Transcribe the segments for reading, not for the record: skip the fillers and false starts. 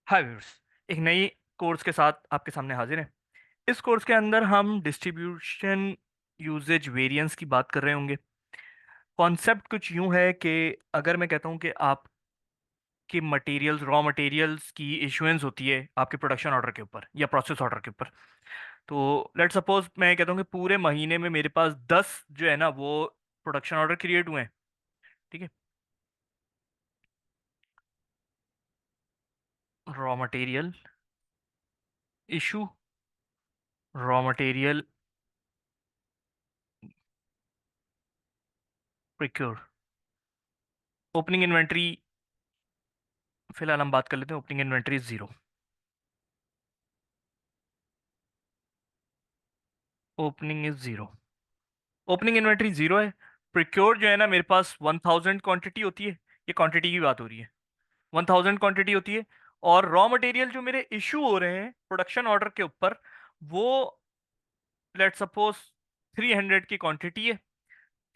हाय viewers, एक नई course के साथ आपके सामने हाजिर हैं। इस कोर्स के अंदर हम डिस्ट्रीब्यूशन यूजेज वेरिएंस की बात कर रहे होंगे। कॉन्सेप्ट कुछ यूं है कि अगर मैं कहता हूं कि आपके मटेरियल्स रॉ मटेरियल्स की इशुएंस होती है आपके प्रोडक्शन ऑर्डर के ऊपर या प्रोसेस ऑर्डर के ऊपर। तो लेट्स सपोज मैं कहता हूं कि पूरे महीने में मेरे पास 10 जो है ना वो प्रोडक्शन ऑर्डर क्रिएट हुए हैं। ठीक है। Raw material issue, raw material procure, opening inventory. फिलहाल हम बात कर लेते हैं opening inventory zero. Opening is zero. Opening inventory zero है। प्रिक्योर जो है ना मेरे पास 1000 क्वांटिटी होती है। ये क्वांटिटी की बात हो रही है। 1000 क्वांटिटी होती है। और रॉ मटेरियल जो मेरे इशू हो रहे हैं प्रोडक्शन ऑर्डर के ऊपर, वो लेट सपोज 300 की क्वांटिटी है।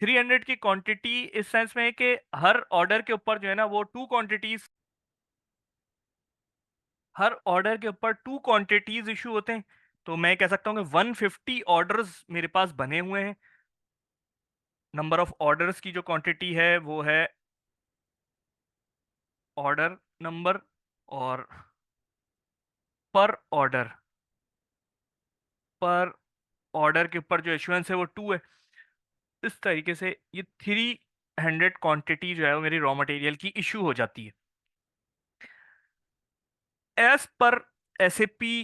300 की क्वांटिटी इस सेंस में है कि हर ऑर्डर के ऊपर जो है ना वो टू क्वांटिटीज, हर ऑर्डर के ऊपर टू क्वांटिटीज इशू होते हैं। तो मैं कह सकता हूँ कि 150 ऑर्डर्स मेरे पास बने हुए हैं। नंबर ऑफ ऑर्डर्स की जो क्वांटिटी है वो है ऑर्डर नंबर, और पर ऑर्डर के ऊपर जो इशुएंस है वो टू है। इस तरीके से ये 300 क्वांटिटी जो है वो मेरी रॉ मटेरियल की इशू हो जाती है। एज पर एसएपी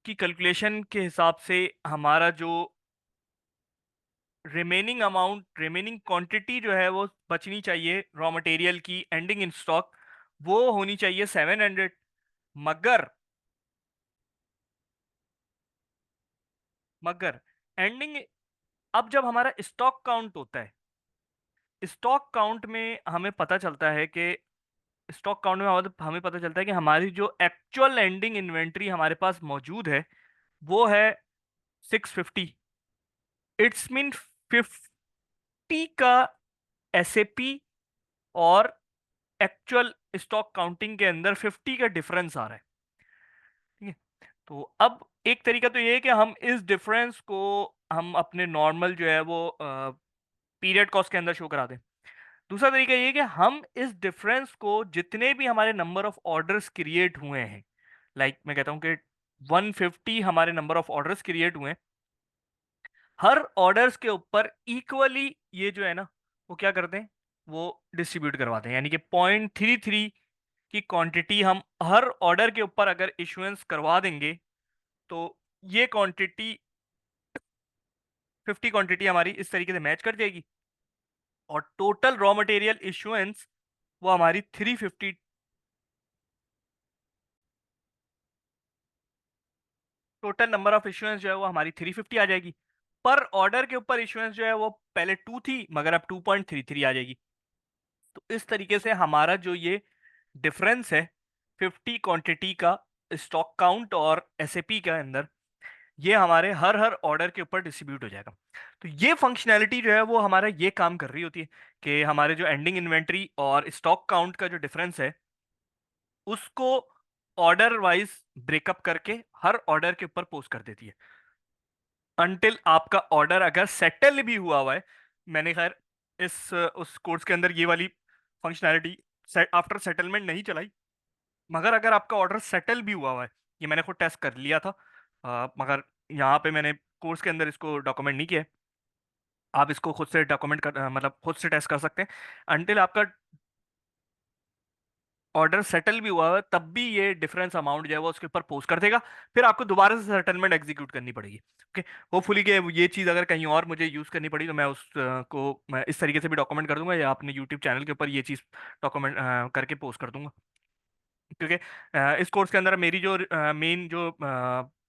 की कैलकुलेशन के हिसाब से हमारा जो रिमेनिंग क्वांटिटी जो है वो बचनी चाहिए रॉ मटेरियल की एंडिंग इन स्टॉक, वो होनी चाहिए 700। मगर मगर एंडिंग, अब जब हमारा स्टॉक काउंट होता है, स्टॉक काउंट में हमें पता चलता है कि स्टॉक काउंट में हमें पता चलता है कि हमारी जो एक्चुअल एंडिंग इन्वेंट्री हमारे पास मौजूद है वो है 650। इट्स मीन 50 का एसएपी और एक्चुअल स्टॉक काउंटिंग के अंदर 50 का डिफरेंस आ रहा है। ठीक है। तो अब एक तरीका तो ये है कि हम इस डिफरेंस को हम अपने नॉर्मल जो है वो पीरियड कॉस्ट के अंदर शो करा दें। दूसरा तरीका ये है कि हम इस डिफरेंस को जितने भी हमारे नंबर ऑफ ऑर्डर्स क्रिएट हुए हैं, मैं कहता हूं कि 150 हमारे नंबर ऑफ ऑर्डर्स क्रिएट हुए हैं, हर ऑर्डर्स के ऊपर इक्वली ये जो है ना वो क्या करते हैं, वो डिस्ट्रीब्यूट करवाते हैं। यानी कि 0.33 की क्वांटिटी हम हर ऑर्डर के ऊपर अगर इशुएंस करवा देंगे तो ये क्वांटिटी 50 क्वांटिटी हमारी इस तरीके से मैच कर जाएगी, और टोटल रॉ मटेरियल इशुएंस वो हमारी 350, टोटल नंबर ऑफ इशुएंस जो है वो हमारी 350 आ जाएगी। पर ऑर्डर के ऊपर इशुएंस जो है वो पहले 2 थी मगर अब 2.33 आ जाएगी। तो इस तरीके से हमारा जो ये डिफरेंस है 50 क्वांटिटी का स्टॉक काउंट और एसएपी के अंदर, ये हमारे हर हर ऑर्डर के ऊपर डिस्ट्रीब्यूट हो जाएगा। तो ये फंक्शनैलिटी जो है वो हमारा ये काम कर रही होती है कि हमारे जो एंडिंग इन्वेंट्री और स्टॉक काउंट का जो डिफरेंस है उसको ऑर्डर वाइज ब्रेकअप करके हर ऑर्डर के ऊपर पोस्ट कर देती है, अनटिल आपका ऑर्डर अगर सेटल भी हुआ है। मैंने खैर इस उस कोर्स के अंदर ये वाली फंक्शनैलिटी आफ्टर सेटलमेंट नहीं चलाई, मगर अगर आपका ऑर्डर सेटल भी हुआ है, ये मैंने खुद टेस्ट कर लिया था। मगर यहाँ पे मैंने कोर्स के अंदर इसको डॉक्यूमेंट नहीं किया है। आप इसको खुद से डॉक्यूमेंट कर मतलब खुद से टेस्ट कर सकते हैं। अनटिल आपका ऑर्डर सेटल भी हुआ है तब भी ये डिफरेंस अमाउंट जो है वो उसके ऊपर पोस्ट कर देगा। फिर आपको दोबारा से सेटलमेंट एग्जीक्यूट करनी पड़ेगी। ओके। होपफुली कि ये चीज़ अगर कहीं और मुझे यूज़ करनी पड़ी तो मैं को मैं इस तरीके से भी डॉक्यूमेंट कर दूंगा या अपने यूट्यूब चैनल के ऊपर ये चीज़ डॉक्यूमेंट करके पोस्ट कर दूंगा। क्योंकि इस कोर्स के अंदर मेरी जो मेन जो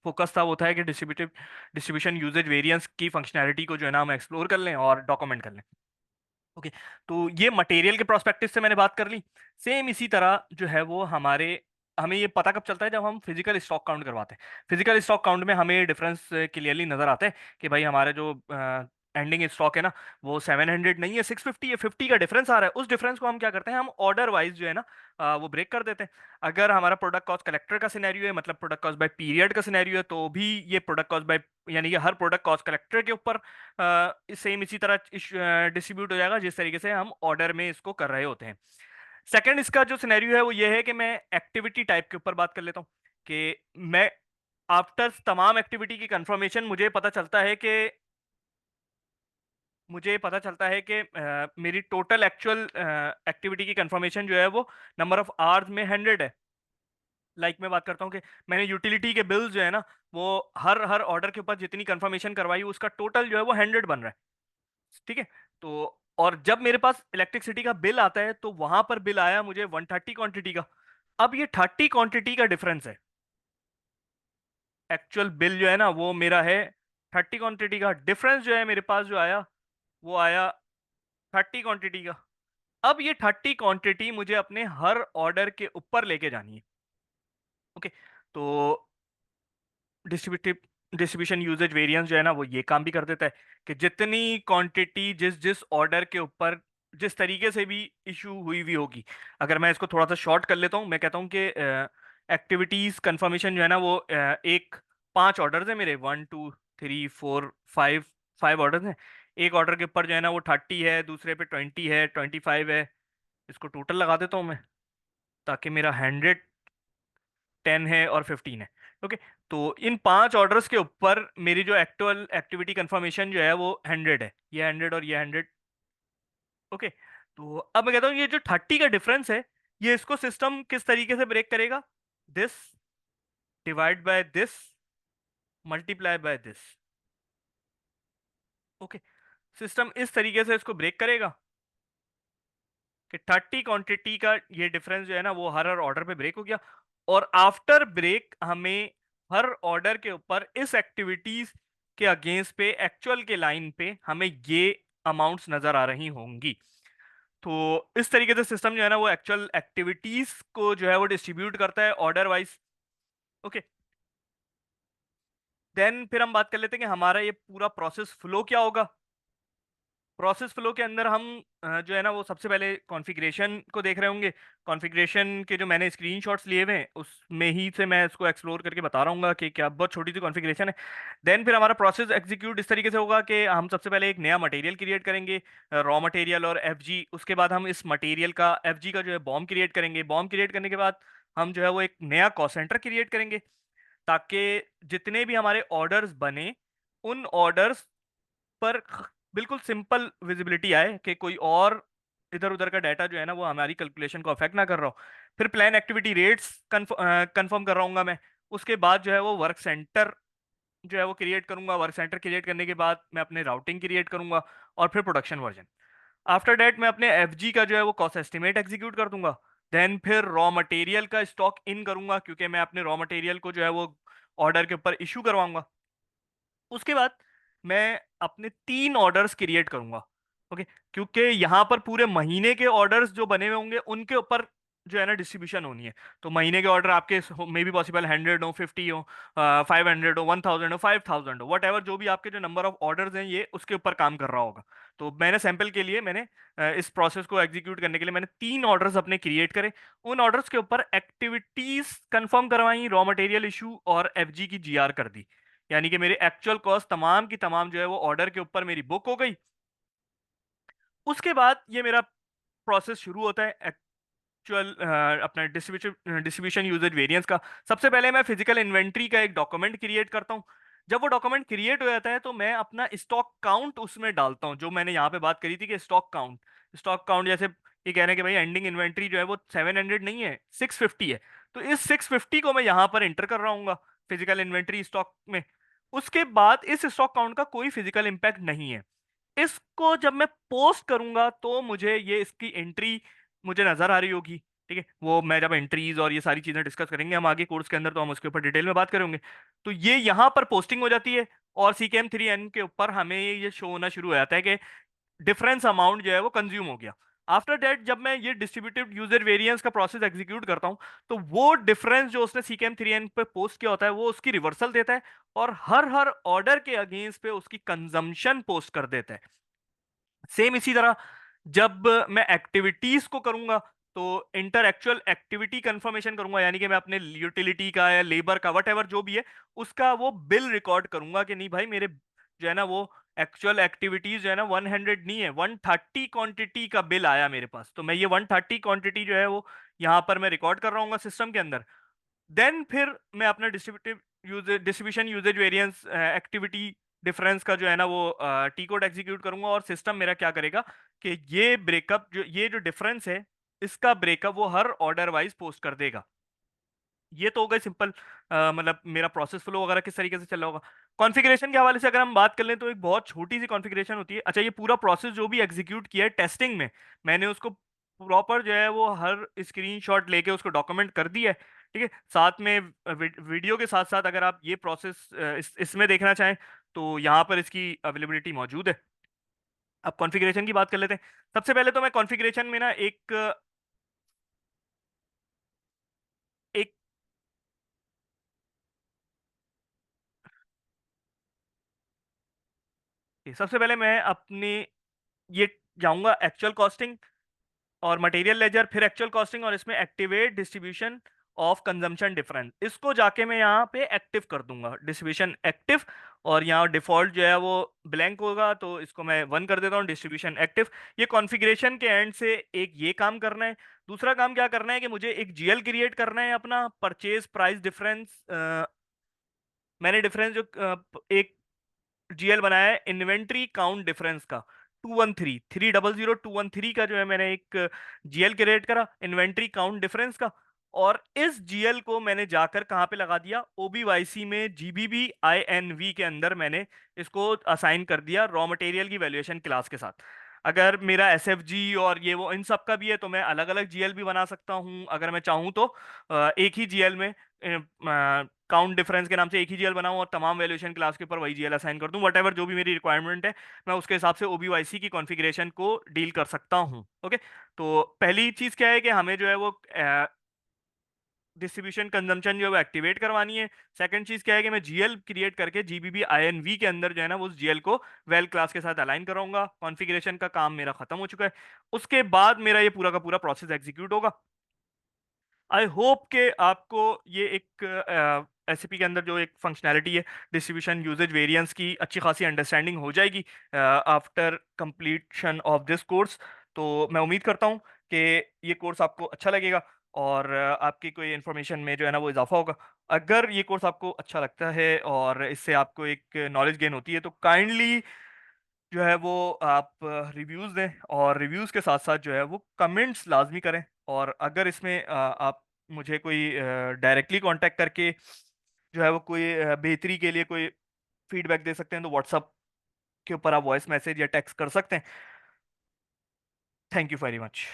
फोकस था वो था कि डिस्ट्रीब्यूशन यूजेज वेरिएंस की फंक्शनैलिटी को जो है ना हम एक्सप्लोर कर लें और डॉक्यूमेंट कर लें। ओके। तो ये मटेरियल के प्रोस्पेक्टिव से मैंने बात कर ली। सेम इसी तरह जो है वो हमारे हमें ये पता कब चलता है जब हम फिजिकल स्टॉक काउंट करवाते हैं। फिजिकल स्टॉक काउंट में हमें डिफरेंस क्लियरली नजर आता है कि भाई हमारे जो एंडिंग स्टॉक है ना, वो 700 नहीं है, 650 है, 50 का डिफरेंस आ रहा है। उस डिफरेंस को हम क्या करते हैं, हम ऑर्डर वाइज जो है ना वो ब्रेक कर देते हैं। अगर हमारा प्रोडक्ट कॉस्ट कलेक्टर का सिनेरियो है, मतलब प्रोडक्ट कॉस्ट बाय पीरियड का सिनेरियो है, तो भी ये प्रोडक्ट कॉस्ट बाय, यानी कि हर प्रोडक्ट कॉस्ट कलेक्टर के ऊपर सेम इसी तरह डिस्ट्रीब्यूट हो जाएगा जिस तरीके से हम ऑर्डर में इसको कर रहे होते हैं। सेकंड इसका जो सिनेरियो है वो ये है कि मैं एक्टिविटी टाइप के ऊपर बात कर लेता हूँ, कि मैं आफ्टर तमाम एक्टिविटी की कंफर्मेशन मुझे पता चलता है कि मेरी टोटल एक्चुअल एक्टिविटी की कंफर्मेशन जो है वो नंबर ऑफ आवर्स में 100 है। मैं बात करता हूँ कि मैंने यूटिलिटी के बिल्स जो है ना, वो हर हर ऑर्डर के ऊपर जितनी कंफर्मेशन करवाई उसका टोटल जो है वो 100 बन रहा है। ठीक है। तो और जब मेरे पास इलेक्ट्रिसिटी का बिल आता है तो वहां पर बिल आया मुझे 130 क्वांटिटी का। अब ये 30 क्वांटिटी का डिफरेंस है। एक्चुअल बिल जो है ना वो मेरा है 30 क्वांटिटी का, डिफरेंस जो है मेरे पास जो आया वो आया 30 क्वांटिटी का। अब ये 30 क्वांटिटी मुझे अपने हर ऑर्डर के ऊपर लेके जानी है। ओके। तो डिस्ट्रीब्यूटिव डिस्ट्रीब्यूशन यूजेज वेरिएंस जो है ना वो ये काम भी कर देता है कि जितनी क्वांटिटी जिस जिस ऑर्डर के ऊपर जिस तरीके से भी इशू हुई हुई होगी, अगर मैं इसको थोड़ा सा शॉर्ट कर लेता हूँ, मैं कहता हूँ कि एक्टिविटीज कंफर्मेशन जो है ना वो एक 5 ऑर्डर्स है मेरे, 1 2 3 4 5, 5 ऑर्डर्स हैं। एक ऑर्डर के ऊपर जो है ना वो 30 है, दूसरे पे 20 है, 25 है। इसको टोटल लगा देता हूँ मैं, ताकि मेरा 100, 10 है और 15 है। ओके। तो इन 5 ऑर्डर्स के ऊपर मेरी जो एक्चुअल एक्टिविटी कंफर्मेशन जो है वो 100 है, ये 100 और ये 100। ओके। तो अब मैं कहता हूँ ये जो 30 का डिफरेंस है, ये इसको सिस्टम किस तरीके से ब्रेक करेगा, this divide by this multiply by this. Okay. System इस तरीके से इसको ब्रेक करेगा कि 30 क्वांटिटी का ये डिफरेंस जो है ना वो हर हर ऑर्डर पे ब्रेक हो गया, और आफ्टर ब्रेक हमें हर ऑर्डर के ऊपर इस एक्टिविटीज के अगेंस्ट पे एक्चुअल के लाइन पे हमें ये अमाउंट्स नजर आ रही होंगी। तो इस तरीके से सिस्टम जो है ना वो एक्चुअल एक्टिविटीज को जो है वो डिस्ट्रीब्यूट करता है ऑर्डर वाइज। ओके। देन फिर हम बात कर लेते हैं कि हमारा ये पूरा प्रोसेस फ्लो क्या होगा। प्रोसेस फ्लो के अंदर हम जो है ना वो सबसे पहले कॉन्फ़िगरेशन को देख रहे होंगे। कॉन्फ़िगरेशन के जो मैंने स्क्रीनशॉट्स लिए हुए हैं उसमें ही से मैं इसको एक्सप्लोर करके बता रहा हूँ कि क्या बहुत छोटी सी कॉन्फ़िगरेशन है। देन फिर हमारा प्रोसेस एग्जीक्यूट इस तरीके से होगा कि हम सबसे पहले एक नया मटेरियल क्रिएट करेंगे, रॉ मटेरियल और एफजी। उसके बाद हम इस मटेरियल का एफजी का जो है बॉम्ब क्रिएट करेंगे। बॉम्ब क्रिएट करने के बाद हम जो है वो एक नया कॉस्ट सेंटर क्रिएट करेंगे, ताकि जितने भी हमारे ऑर्डर्स बने उन ऑर्डर्स पर बिल्कुल सिंपल विजिबिलिटी आए, कि कोई और इधर उधर का डाटा जो है ना वो हमारी कैलकुलेशन को अफेक्ट ना कर रहा हो। फिर प्लान एक्टिविटी रेट्स कंफर्म कर रहा हूँ मैं। उसके बाद जो है वो वर्क सेंटर जो है वो क्रिएट करूंगा। वर्क सेंटर क्रिएट करने के बाद मैं अपने राउटिंग क्रिएट करूंगा, और फिर प्रोडक्शन वर्जन। आफ्टर डेट मैं अपने एफजी का जो है वो कॉस्ट एस्टिमेट एग्जीक्यूट कर दूंगा। देन फिर रॉ मटेरियल का स्टॉक इन करूंगा, क्योंकि मैं अपने रॉ मटेरियल को जो है वो ऑर्डर के ऊपर इशू करवाऊंगा। उसके बाद मैं अपने 3 ऑर्डर्स क्रिएट करूंगा। ओके। क्योंकि यहाँ पर पूरे महीने के ऑर्डर्स जो बने हुए होंगे उनके ऊपर जो है ना डिस्ट्रीब्यूशन होनी है। तो महीने के ऑर्डर आपके मे बी पॉसिबल 100 हो, 50 हो, 500 हो, 1000 हो, 5000 हो, वट एवर जो भी आपके जो नंबर ऑफ ऑर्डर्स हैं ये उसके ऊपर काम कर रहा होगा। तो मैंने सैंपल के लिए मैंने इस प्रोसेस को एग्जीक्यूट करने के लिए मैंने 3 ऑर्डर्स अपने क्रिएट करे। उन ऑर्डर्स के ऊपर एक्टिविटीज कंफर्म करवाई, रॉ मटेरियल इशू और एफजी की जीआर कर दी। यानी कि मेरी एक्चुअल कॉस्ट तमाम की तमाम जो है वो ऑर्डर के ऊपर मेरी बुक हो गई। उसके बाद ये मेरा प्रोसेस शुरू होता है एक्चुअल अपना डिस्ट्रीब्यूशन यूजेज वेरिएंस का। सबसे पहले मैं फिजिकल इन्वेंट्री का एक डॉक्यूमेंट क्रिएट करता हूँ। जब वो डॉक्यूमेंट क्रिएट हो जाता है तो मैं अपना स्टॉक काउंट उसमें डालता हूँ, जो मैंने यहाँ पे बात करी थी कि स्टॉक काउंट जैसे ये कह रहे हैं कि भाई एंडिंग इन्वेंट्री जो है वो 700 नहीं है, 650 है। तो इस 650 को मैं यहाँ पर एंटर कर रहा हूँ फिजिकल इन्वेंट्री स्टॉक में। उसके बाद इस स्टॉक काउंट का कोई फिजिकल इंपैक्ट नहीं है। इसको जब मैं पोस्ट करूंगा तो मुझे ये इसकी एंट्री मुझे नजर आ रही होगी। ठीक है। वो मैं जब एंट्रीज और ये सारी चीजें डिस्कस करेंगे हम आगे कोर्स के अंदर, तो हम उसके ऊपर डिटेल में बात करेंगे। तो ये यहाँ पर पोस्टिंग हो जाती है, और CKM3N के ऊपर हमें ये शो होना शुरू हो जाता है कि डिफरेंस अमाउंट जो है वो कंज्यूम हो गया। आफ्टर दैट जब मैं ये डिस्ट्रीब्यूटेड यूजर वेरिएंस का प्रोसेस एग्जीक्यूट करता हूँ, तो वो डिफरेंस जो उसने CKM3N पे पोस्ट किया होता है वो उसकी रिवर्सल देता है, और हर हर ऑर्डर के अगेंस्ट पे उसकी कंजम्पशन पोस्ट कर देता है। सेम इसी तरह जब मैं एक्टिविटीज को करूंगा, तो इंटर एक्चुअल एक्टिविटी कंफर्मेशन करूंगा, यानी कि मैं अपने यूटिलिटी का या लेबर का वट एवर जो भी है उसका वो बिल रिकॉर्ड करूंगा कि नहीं भाई मेरे जो है ना वो एक्चुअल एक्टिविटीज जो है ना 100 नहीं है, 130 क्वांटिटी का बिल आया मेरे पास, तो मैं ये 130 क्वांटिटी जो है वो यहाँ पर मैं रिकॉर्ड कर रहा हूँ सिस्टम के अंदर। देन फिर मैं अपना distribution usages variance activity difference का जो है ना वो टी कोड एग्जीक्यूट करूंगा, और सिस्टम मेरा क्या करेगा कि ये जो डिफरेंस है इसका ब्रेकअप वो हर ऑर्डर वाइज पोस्ट कर देगा। ये तो हो गई सिंपल, मतलब मेरा प्रोसेस फ्लो वगैरह किस तरीके से चल रहा होगा। कॉन्फ़िगरेशन के हवाले से अगर हम बात कर लें तो एक बहुत छोटी सी कॉन्फ़िगरेशन होती है। अच्छा, ये पूरा प्रोसेस जो भी एग्जीक्यूट किया है टेस्टिंग में, मैंने उसको प्रॉपर जो है वो हर स्क्रीनशॉट लेके उसको डॉक्यूमेंट कर दिया है। ठीक है, साथ में वीडियो के साथ साथ अगर आप ये प्रोसेस इसमें देखना चाहें तो यहाँ पर इसकी अवेलेबिलिटी मौजूद है। अब कॉन्फ़िगरेशन की बात कर लेते हैं। सबसे पहले तो मैं कॉन्फ़िगरेशन में ना एक सबसे पहले मैं अपनी ये जाऊंगा एक्चुअल कॉस्टिंग और मटेरियल लेजर, फिर एक्चुअल कॉस्टिंग, और इसमें activate distribution of consumption difference, इसको जाके मैं यहाँ पे एक्टिव कर दूंगा, डिस्ट्रीब्यूशन एक्टिव। और यहाँ डिफॉल्ट जो है वो ब्लैंक होगा, तो इसको मैं 1 कर देता हूँ, डिस्ट्रीब्यूशन एक्टिव। ये कॉन्फ़िगरेशन के एंड से एक ये काम करना है। दूसरा काम क्या करना है कि मुझे एक जीएल क्रिएट करना है अपना परचेज प्राइस डिफरेंस। मैंने डिफरेंस जो एक जीएल बनाया है इन्वेंट्री काउंट डिफरेंस का, 213 300 213 का जो है मैंने एक जीएल क्रिएट करा इन्वेंट्री काउंट डिफरेंस का। और इस जीएल को मैंने जाकर कहाँ पे लगा दिया, ओबीवाईसी में जीबीबी आईएनवी के अंदर मैंने इसको असाइन कर दिया रॉ मटेरियल की वैल्यूएशन क्लास के साथ। अगर मेरा एसएफजी और ये वो इन सब का भी है तो मैं अलग अलग जीएल भी बना सकता हूँ, अगर मैं चाहूँ तो एक ही जीएल में काउंट डिफरेंस के नाम से एक ही जीएल बनाऊं और तमाम वैल्यूएशन क्लास के ऊपर वही जीएल असाइन कर दूं, वट एवर जो भी मेरी रिक्वायरमेंट है मैं उसके हिसाब से ओबीवाईसी की कॉन्फ़िगरेशन को डील कर सकता हूं। ओके, तो पहली चीज क्या है कि हमें जो है वो डिस्ट्रीब्यूशन कंजम्पशन जो है वो एक्टिवेट करवानी है। सेकंड चीज क्या है कि मैं जीएल क्रिएट करके जीबीबी आईएनवी के अंदर जो है ना वो उस जीएल को वेल क्लास के साथ अलाइन कराऊंगा। कॉन्फ़िगरेशन का काम मेरा खत्म हो चुका है। उसके बाद मेरा ये पूरा का पूरा प्रोसेस एग्जीक्यूट होगा। आई होप कि आपको ये एक एसएपी के अंदर जो एक फंक्शनैलिटी है डिस्ट्रीब्यूशन यूजेज वेरिएंस की अच्छी खासी अंडरस्टैंडिंग हो जाएगी after completion of this course. तो मैं उम्मीद करता हूँ कि ये कोर्स आपको अच्छा लगेगा और आपकी कोई इन्फॉर्मेशन में जो है ना वो इजाफा होगा। अगर ये कोर्स आपको अच्छा लगता है और इससे आपको एक नॉलेज गेन होती है तो काइंडली जो है वो आप रिव्यूज़ दें, और रिव्यूज़ के साथ साथ जो है वो कमेंट्स लाजमी करें। और अगर इसमें आप मुझे कोई डायरेक्टली कांटेक्ट करके जो है वो कोई बेहतरी के लिए कोई फीडबैक दे सकते हैं तो व्हाट्सअप के ऊपर आप वॉइस मैसेज या टेक्स्ट कर सकते हैं। Thank you very much.